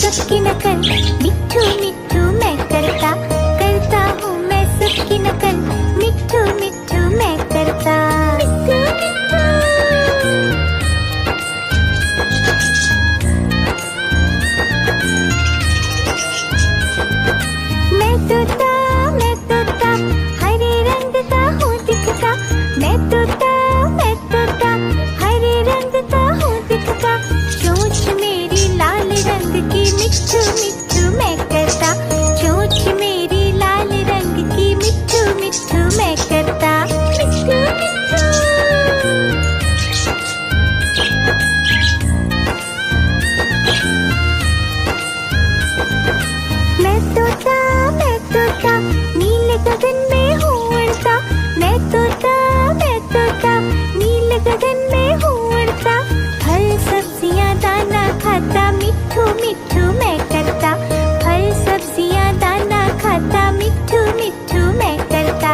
सबकी नकल, मिट्ठू मिट्ठू मैं करता, करता हूँ मैं सबकी नकल, मिट्ठू मिट्ठू मैं करता। मैं तोता हरे रंग का हूँ दिखता, मैं तोता हरे रंग का हूँ दिखता, चोंच मेरी लाल रंग की, मिट्ठू मिट्ठू मैं करता, चोंच मेरी लाल रंग की, मिट्ठू मिट्ठू मैं करता। मैं तोता नीले गगन में हूँ उड़ता, मैं तोता नीले गगन में हूँ उड़ता, फल सब्जियाँ दाना खाता, मिट्ठू मिट्ठू मैं करता, फल सब्जियाँ दाना खाता, मिट्ठू मिट्ठू मैं करता।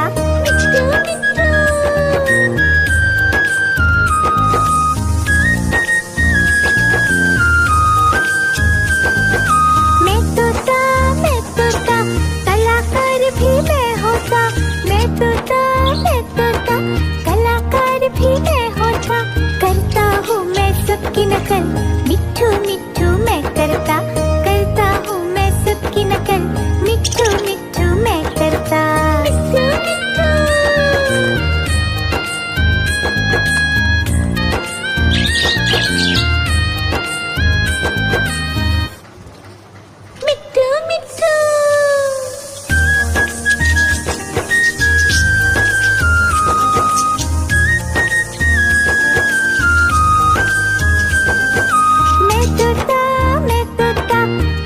मैं तोता कलाकार भी मैं होता, मैं तोता कलाकार भी मैं होता, करता हूँ मैं सबकी नकल, मिट्ठू मिट्ठू मैं करता, करता हूँ मैं सबकी नकल, मिट्ठू मिट्ठू मैं करता। मिट्ठू मिट्ठू मैं तोता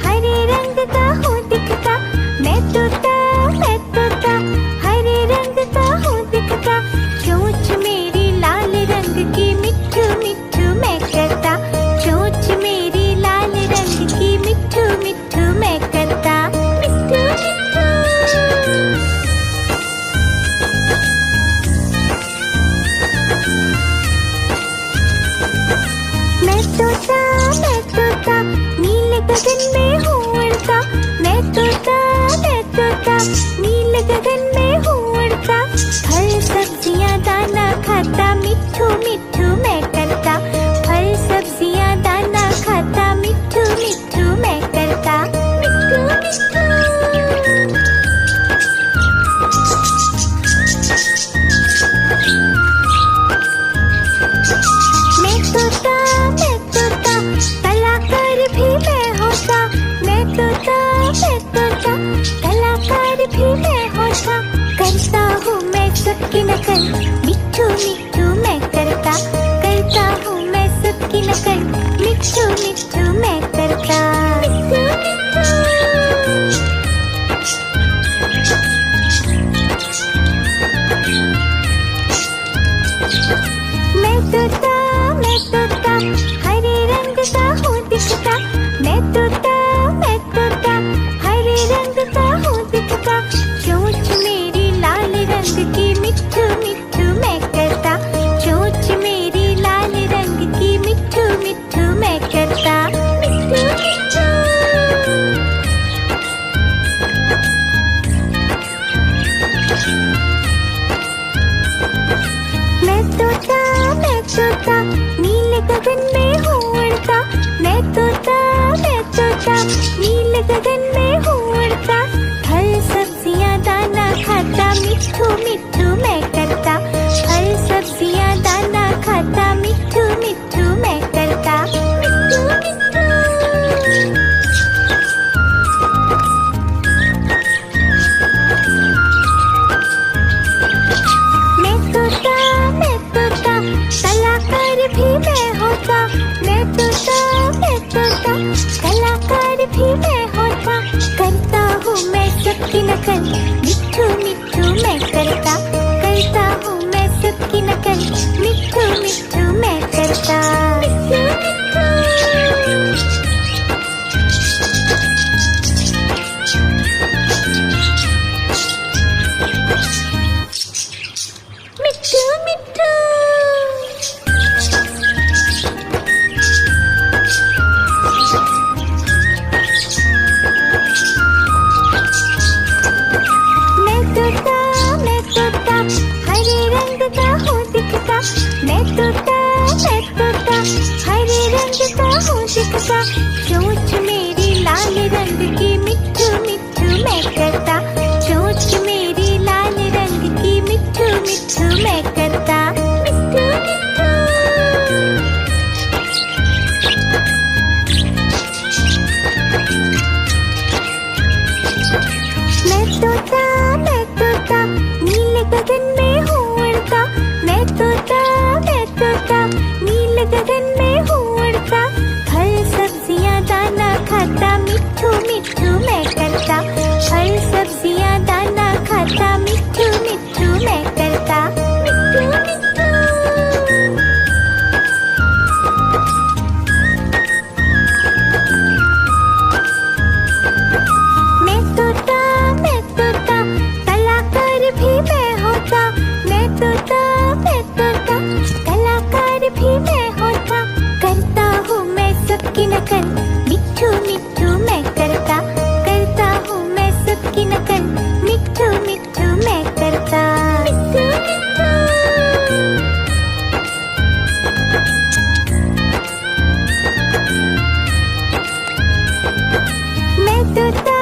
हरे रंग का हूँ दिखता, मैं तोता हरे रंग का हूँ दिखता, चोंच मेरी लाल रंग की, मिट्ठू मिट्ठू मैं करता, चोंच मेरी लाल रंग की, मिट्ठू मिट्ठू मैं करता। मैं तोता नीले गगन में हूँ उड़ता, मैं तोता नीले गगन में हूँ उड़ता, फल सब्जियाँ दाना खाता, मिट्ठू मिट्ठू मैं करता, फल सब्जियाँ दाना खाता, मिट्ठू मिट्ठू मैं करता। मैं तोता कलाकार भी मैं होता, मैं तोता कलाकार भी मैं होता, करता हूँ मैं सबकी नकल, मिट्ठू मिट्ठू मैं करता, करता हूँ मैं सबकी नकल, मिट्ठू मिट्ठू मैं करता। मैं तोता हरे रंग का हूँ दिखता, मैं तोता हरे रंग का हूँ दिखता, चोंच मेरी लाल रंग की, मिट्ठू मिट्ठू मैं करता, चोंच मेरी लाल रंग की, मिट्ठू मिट्ठू मैं करता। मैं तोता नीले गगन में हूँ उड़ता, मैं तोता नीले गगन में हूँ उड़ता, फल सब्जियाँ दाना खाता, मिट्ठू मिट्ठू मैं करता, फल सब्जियाँ दाना खाता, मिट्ठू मिट्ठू मैं करता। मैं तोता कलाकार भी मैं होता, मैं तोता कलाकार भी मैं होता, करता हूँ मैं सबकी नकल, मिट्ठू मिट्ठू मैं करता, तोता, चोंच मेरी लाल रंग की मिट्ठू मिट्ठू मैं करता, चोंच मेरी लाल रंग की मिट्ठू मिट्ठू मैं करता, मिट्ठू मिट्ठू। मैं तोता नीले गगन में हूँ उड़ता, मैं तोता नीले गगन में हूँ उड़ता, फल सब्जियाँ दाना खाता, मिट्ठू मिट्ठू मैं करता, फल सब्जियाँ दाना खाता, मिट्ठू मिट्ठू मैं करता, मिट्ठू मिट्ठू। मैं तोता कलाकार भी मैं होता, मैं तोता कलाकार भी मैं होता, करता हूँ मैं सबकी नकल, मिट्ठू मिट्ठू मैं करता हूँ मैं सबकी नकल, मिट्ठू मिट्ठू मैं करता, मिट्ठू मिट्ठू। मैं तोता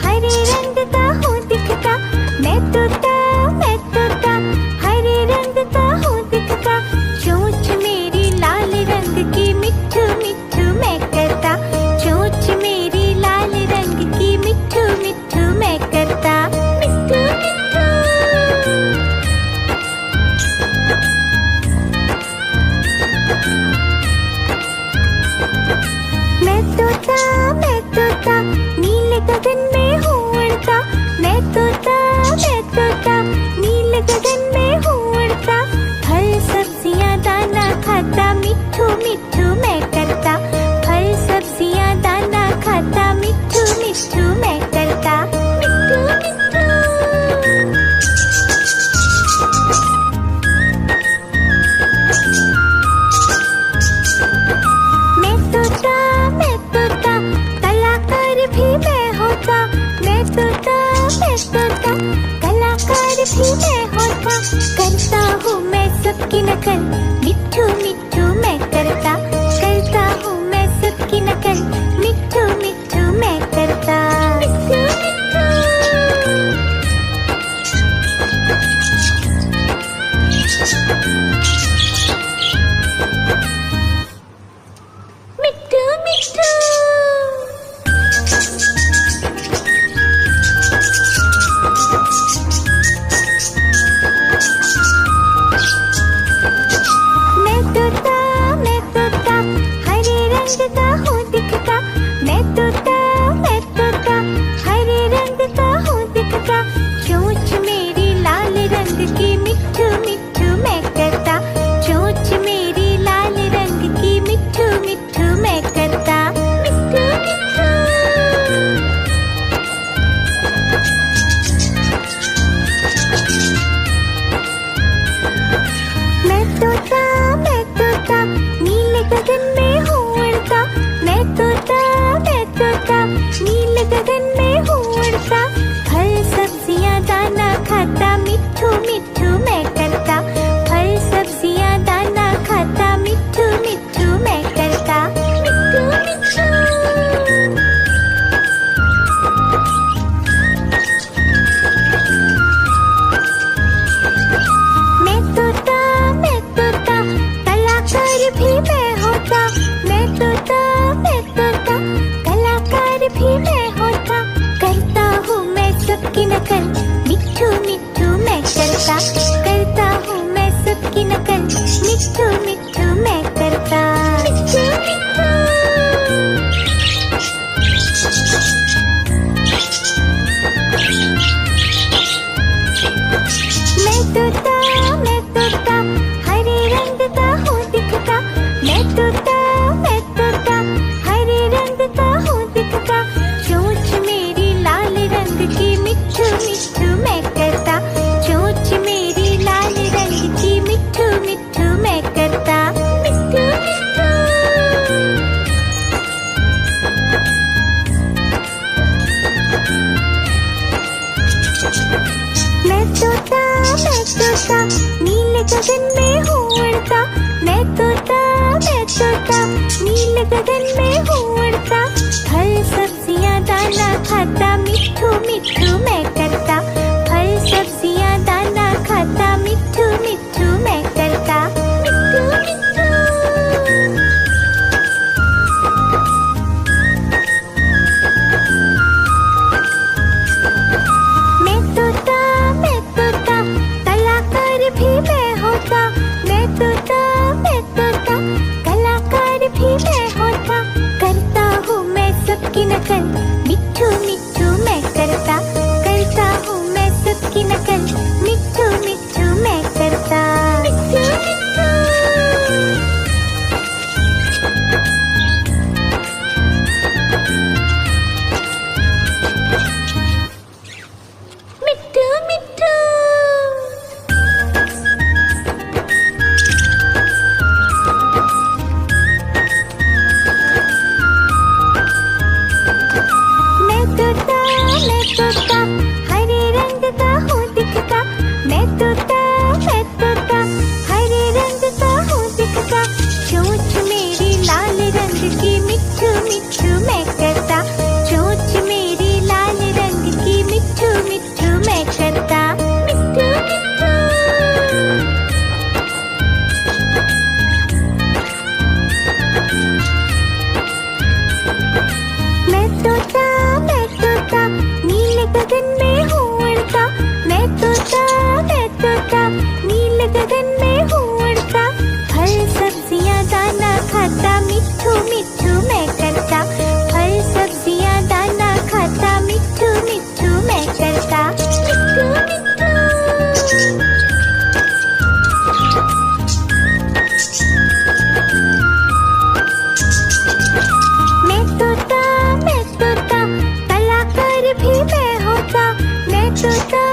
हरे रंग का हूँ दिखता, मैं तोता हरे रंग का हूँ दिखता, चोंच मेरी लाल रंग की मिट्ठू मिट्ठू मैं करता, चोंच मेरी लाल रंग की मिट्ठू मिट्ठू मैं करता, मिट्ठू मिट्ठू। मैं तोता नीले गगन में हूँ उड़ता, मैं तोता नीले गगन में हूँ उड़ता, फल सब्जियाँ दाना खाता, मिट्ठू मिट्ठू मैं करता, फल सब्जियाँ दाना खाता, मिट्ठू मिट्ठू मैं करता, मिट्ठू मिट्ठू। मैं तोता कलाकार भी मैं होता, मैं तोता कलाकार भी मैं होता, करता हूँ मैं सबकी नकल, मिट्ठू मिट्ठू मैं करता हूँ मैं सबकी नकल, मिट्ठू मिट्ठू मैं करता, मिट्ठू मिट्ठू। मिट्ठू मिट्ठू। मैं तोता हरे रंग का हूँ दिखता, मैं तोता हरे रंग का हूँ दिखता, चोंच मेरी लाल रंग की मिट्ठू मिट्ठू मैं करता, चोंच मेरी लाल रंग की मिट्ठू मिट्ठू मैं करता, मिट्ठू मिट्ठू। मैं तोता नीले गगन में हूँ उड़ता, मैं तोता नीले गगन में हूँ उड़ता, फल सब्जियाँ दाना खाता, मिट्ठू मिट्ठू मैं करता, फल सब्जियाँ दाना खाता, मिट्ठू मिट्ठू मैं करता, मिट्ठू मिट्ठू। मैं तोता कलाकार भी मैं होता, मैं तोता कलाकार भी मैं होता, करता हूँ मैं सबकी नकल, मिट्ठू मिट्ठू मैं करता हूँ मैं सबकी नकल, मिट्ठू मिट्ठू मैं करता, मिट्ठू मिट्ठू। मैं तोता हरे रंग का हूँ दिखता, मैं तोता हरे रंग का हूँ दिखता, चोंच मेरी लाल रंग की मिट्ठू मिट्ठू मैं करता, चोंच मेरी लाल रंग की मिट्ठू मिट्ठू मैं करता, मिट्ठू मिट्ठू। मैं तोता नीले गगन में हूँ उड़ता, मैं तोता नीले गगन में हूँ उड़ता, फल सब्जियाँ दाना खाता, मिट्ठू मिट्ठू मैं करता। फल सब्जियाँ दाना खाता, मिट्ठू मिट्ठू मैं करता। मिट्ठू मिट्ठू। मैं तोता, कलाकार भी मैं होता। मैं तोता, कलाकार भी मैं होता। करता हूँ मैं सबकी नकल, मिट्ठू मिट्ठू मैं करता। करता हूँ मैं सबकी नकल, मिट्ठू मिट्ठू मैं करता। मिट्ठू मिट्ठू। मिट्ठू मिट्ठू। मैं तोता, हरे रंग का हूँ दिखता। मैं तोता, हरे रंग का हूँ दिखता। चोंच मेरी लाल रंग की, मिट्ठू मिट्ठू मैं करता। चोंच मेरी लाल रंग की, मिट्ठू मिट्ठू मैं करता। मिट्ठू मिट्ठू। मैं तोता, नीले गगन में हूँ उड़ता। मैं तोता, नीले गगन में हूँ उड़ता। फल सब्जियाँ दाना खाता, मिट्ठू मिट्ठू मैं करता। फल सब्जियाँ दाना खाता, मिट्ठू मिट्ठू मैं करता। मिट्ठू मिट्ठू। मैं तोता, कलाकार भी मैं होता। मैं तोता,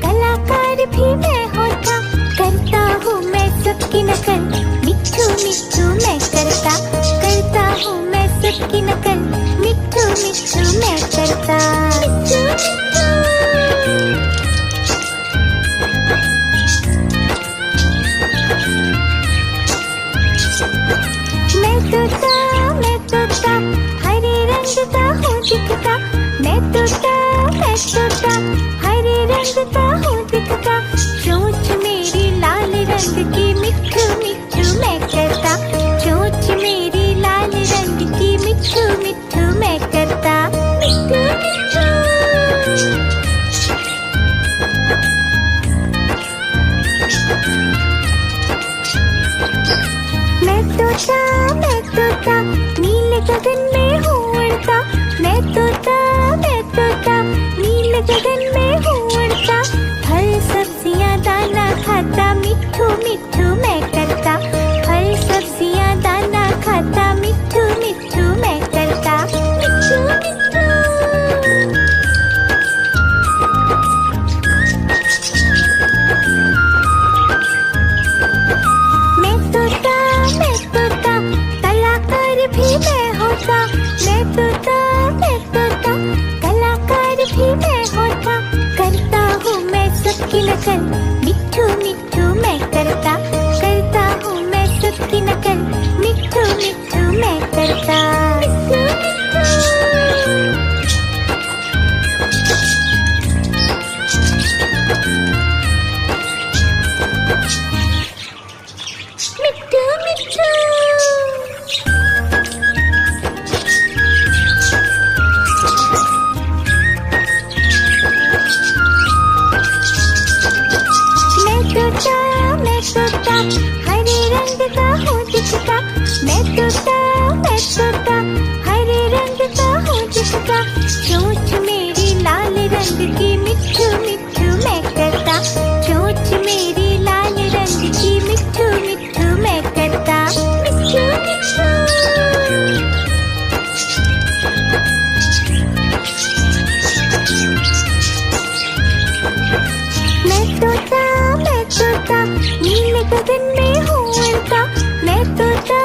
कलाकार भी मैं होता। करता हूँ मैं सबकी नकल, मिट्ठू मिट्ठू मैं करता। करता हूँ मैं सबकी नकल, मिट्ठू मिट्ठू मैं करता। मिट्ठू मिट्ठू। मैं तोता, हरे रंग का हूँ दिखता। मैं तोता, हरे रंग का हूँ दिखता। चोंच मेरी लाल रंग की, मिट्ठू मिट्ठू मैं करता। चोंच मेरी लाल रंग की, मिट्ठू मिट्ठू मैं करता। मिट्ठू मिट्ठू। मैं तोता, नीले गगन में हूँ उड़ता। मैं तोता, नीले गगन में हूँ उड़ता। फल सब्जियाँ दाना खाता, मिट्ठू मिट्ठू मैं करता। फल सब्जियाँ दाना खाता, मिट्ठू मिट्ठू मैं करता। मिट्ठू मिट्ठू। मैं तोता, कलाकार भी मैं होता। मैं तोता, कलाकार भी मैं होता। करता हूँ मैं सबकी नकल, मिट्ठू मिट्ठू मैं करता। करता हूँ मैं सबकी नकल, मिट्ठू मिट्ठू मैं करता। मिट्ठू मिट्ठू। मिट्ठू मिट्ठू। मैं तोता, हरे रंग का हूँ दिखता। मैं तोता, हरे रंग का हूँ दिखता। चोंच मेरी लाल रंग की, मिट्ठू मिट्ठू मैं करता। चोंच मेरी लाल रंग की, मिट्ठू मिट्ठू मैं करता। मिट्ठू मिट्ठू। मैं तोता, नीले गगन में हूँ उड़ता। मैं तोता,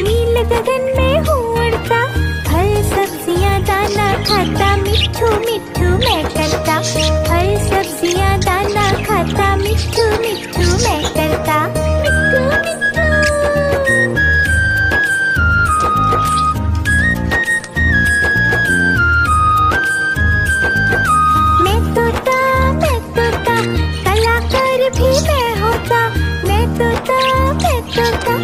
नीले गगन में हूँ उड़ता। फल सब्जियाँ दाना खाता, मिट्ठू मिट्ठू मैं करता। फल सब्जियाँ दाना खाता, मिट्ठू मिट्ठू मैं करता। मिट्ठू मिट्ठू। भी मैं होता, मैं तोता, मैं तोता,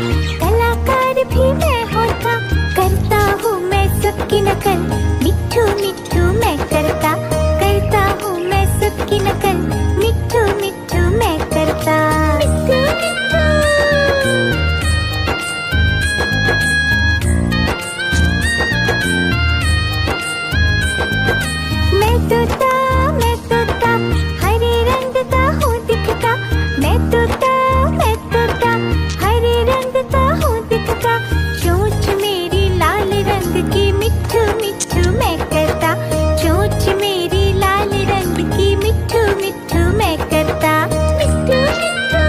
कलाकार भी मैं होता। करता हूँ मैं सबकी नकल, मिट्ठू मिट्ठू मैं करता हूँ मैं सबकी नकल, मिट्ठू मिट्ठू मैं करता। मिट्ठू मिट्ठू मैं तोता हरे रंग का हूँ दिखता। मैं तोता हरे रंग का हूँ दिखता। चोंच मेरी लाल रंग की, मिट्ठू मिट्ठू मैं करता। चोंच मेरी लाल रंग की, मिट्ठू मिट्ठू मैं करता। मिट्ठू मिट्ठू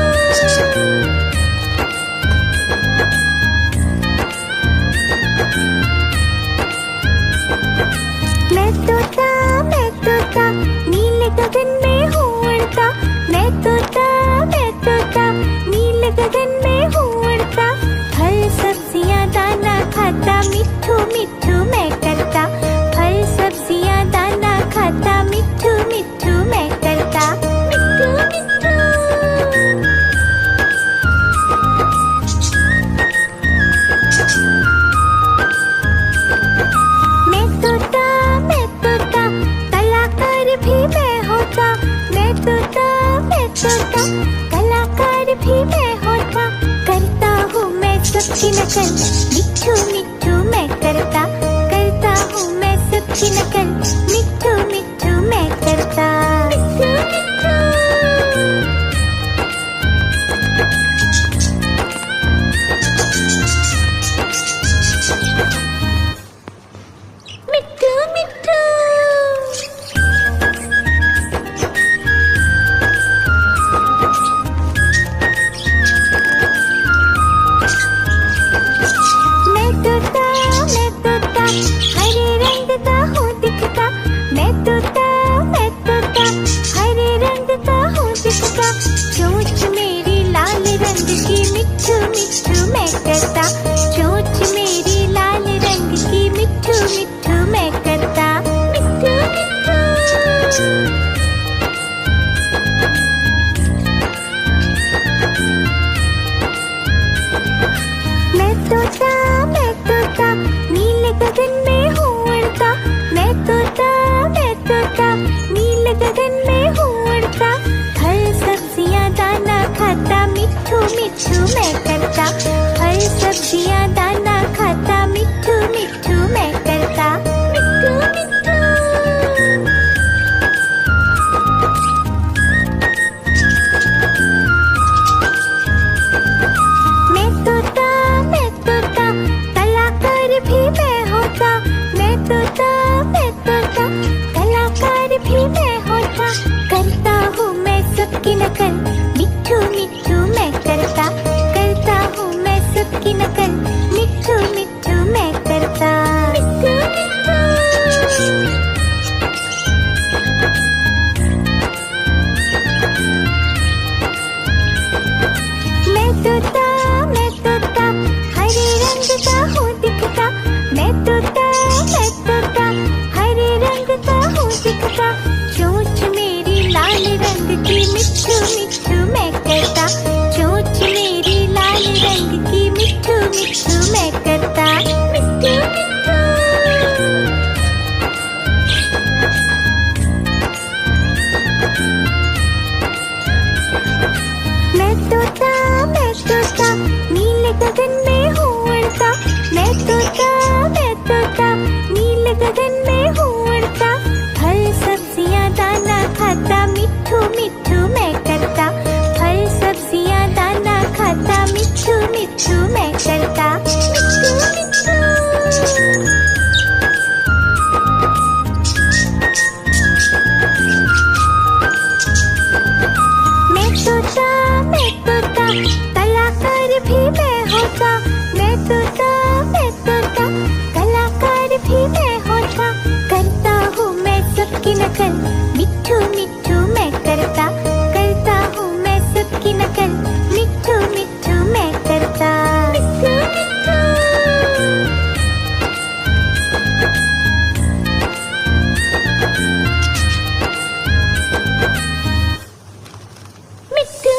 मैं तोता नीले गगन में हूँ उड़ता। मैं तोता नीले गगन में हूँ उड़ता। फल सब्जियाँ दाना खाता, मिट्ठू मिट्ठू मैं करता। फल सब्जियाँ दाना खाता, मिट्ठू मिट्ठू मैं करता। मिट्ठू मिट्ठू मैं तोता कलाकार भी मैं होता। मैं तोता कलाकार भी मैं होता। करता हूँ मैं सबकी नकल, मिट्ठू मिट्ठू मैं करता हूँ मैं सबकी नकल, मिट्ठू मिट्ठू मैं करता। मिट्ठू मिट्ठू मिट्ठू मिट्ठू मैं तोता हरे रंग का हूँ दिखता। मैं तोता हरे रंग का हूँ दिखता। चोंच मेरी लाल रंग की, मिट्ठू मिट्ठू मैं करता। चोंच मेरी लाल रंग की, मिट्ठू मिट्ठू मैं करता। मिट्ठू मिट्ठू मैं तोता नीले गगन में हूँ उड़ता। मैं तोता नीले गगन में हूँ उड़ता। फल सब्जियाँ दाना खाता, मिट्ठू मिट्ठू मैं करता। फल सब्जियाँ दाना खाता, मिट्ठू मिट्ठू मैं करता। मिट्ठू मिट्ठू मैं तोता कलाकार भी मैं होता। मैं तोता कलाकार भी मैं होता। करता हूँ मैं सबकी नकल, मिट्ठू मिट्ठू मैं करता हूँ मैं सबकी नकल, मिट्ठू मिट्ठू मैं करता। मिट्ठू मिट्ठू मैं तोता हरे रंग का हूँ दिखता। मैं तोता हरे रंग का हूँ दिखता। चोंच मेरी लाल रंग की, मिट्ठू मिट्ठू मैं करता। चोंच मेरी लाल रंग की, मिट्ठू मिट्ठू मैं करता। मिट्ठू मिट्ठू मैं तोता नीले गगन में हूँ उड़ता। मैं तोता नीले गगन में हूँ उड़ता। फल सब्जियाँ दाना खाता, मिट्ठू मिट्ठू मैं करता। फल सब्जियाँ दाना खाता, मिट्ठू मिट्ठू मैं करता। मिट्ठू मिट्ठू मैं तोता कलाकार भी मैं होता। मैं तोता कलाकार भी मैं होता। करता हूँ मैं सबकी नकल, मिट्ठू मिट्ठू मैं करता हूँ मैं सबकी नकल, मिट्ठू मिट्ठू मैं करता। मिट्ठू मिट्ठू मिट्ठू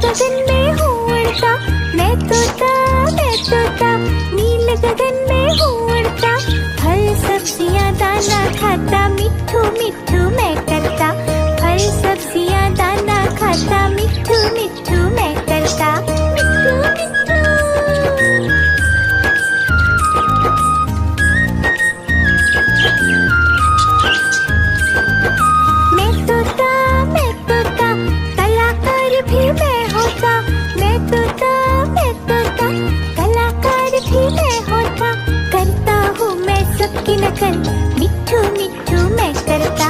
गगन में हूँ उड़ता, मैं तोता नीले गगन में हूँ उड़ता। फल सब्जियाँ दाना खाता, मिट्ठू मिट्ठू मैं करता। फल सब्जियाँ दाना खाता, मिट्ठू मिट्ठू मैं करता। मिट्ठू मिट्ठू। मैं तोता कलाकार भी मैं होता। मैं तोता कलाकार भी मैं होता। करता हूँ मैं सबकी नकल, मिट्ठू मिट्ठू मैं करता।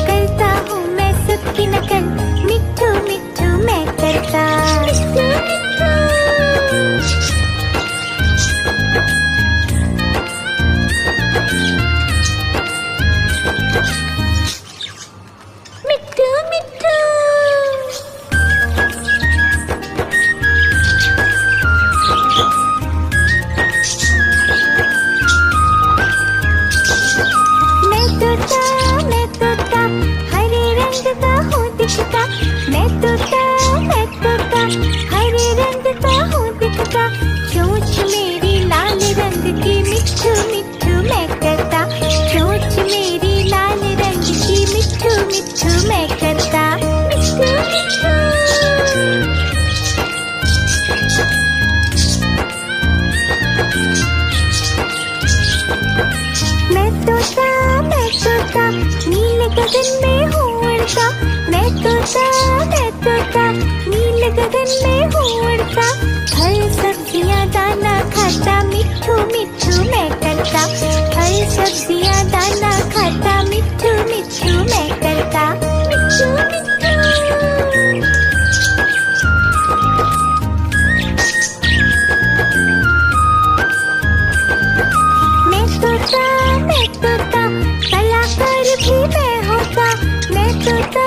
करता हूँ मैं सबकी नकल, मिट्ठू मिट्ठू मैं करता। मिट्ठू मिट्ठू। मिट्ठू मिट्ठू। मैं तोता हरे रंग का हूँ दिखता। मैं तोता हरे रंग का हूँ दिखता। चोंच मेरी लाल रंग की, मिट्ठू मिट्ठू मैं करता। चोंच मेरी लाल रंग की, मिट्ठू मिट्ठू मैं करता। मिट्ठू मिट्ठू। मैं तोता नीले गगन में हूँ उड़ता। मैं तोता नीले गगन में हूँ उड़ता। फल सब्जियाँ दाना खाता, मिट्ठू मिट्ठू मैं करता। फल सब्जियाँ दाना खाता, मिट्ठू मिट्ठू मैं करता। मिट्ठू मिट्ठू। मैं तोता कलाकार भी मैं होता। मैं तोता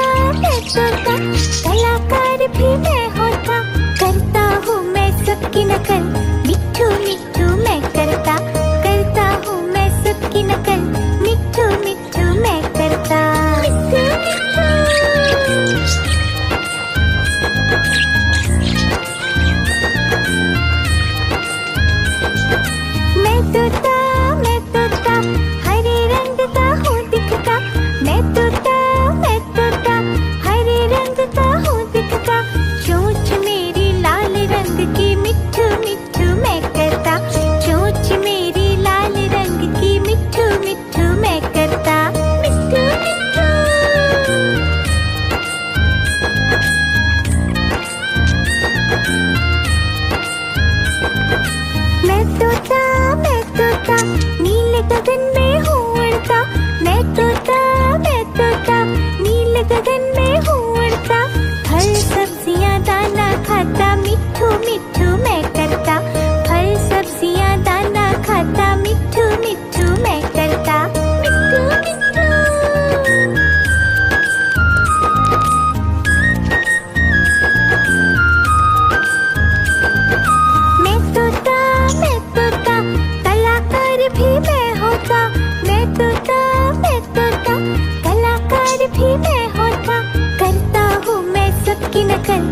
कलाकार भी मैं होता। करता हूँ मैं सबकी नकल, मिट्ठू मिट्ठू मैं करता। करता हूँ मैं सबकी नकल, मिट्ठू मिट्ठू मैं करता। मिट्ठू मिट्ठू। मैं तोता हरे रंग का हूँ दिखता। मैं तोता हरे रंग का हूँ दिखता। चोंच मेरी लाल रंग की, मिट्ठू मिट्ठू मैं करता। चोंच मेरी लाल रंग की, मिट्ठू मिट्ठू मैं करता। मिट्ठू मिट्ठू। मैं तोता नीले गगन में हूँ उड़ता। मैं तोता नीले गगन में हूँ उड़ता। फल सब्जियाँ दाना खाता, मिट्ठू मिट्ठू मैं करता। फल सब्जियाँ दाना खाता, मिट्ठू मिट्ठू मैं करता। मिट्ठू मिट्ठू। मैं तोता कलाकार भी मैं होता। मैं तोता कलाकार भी मैं होता। करता हूँ मैं सबकी नकल,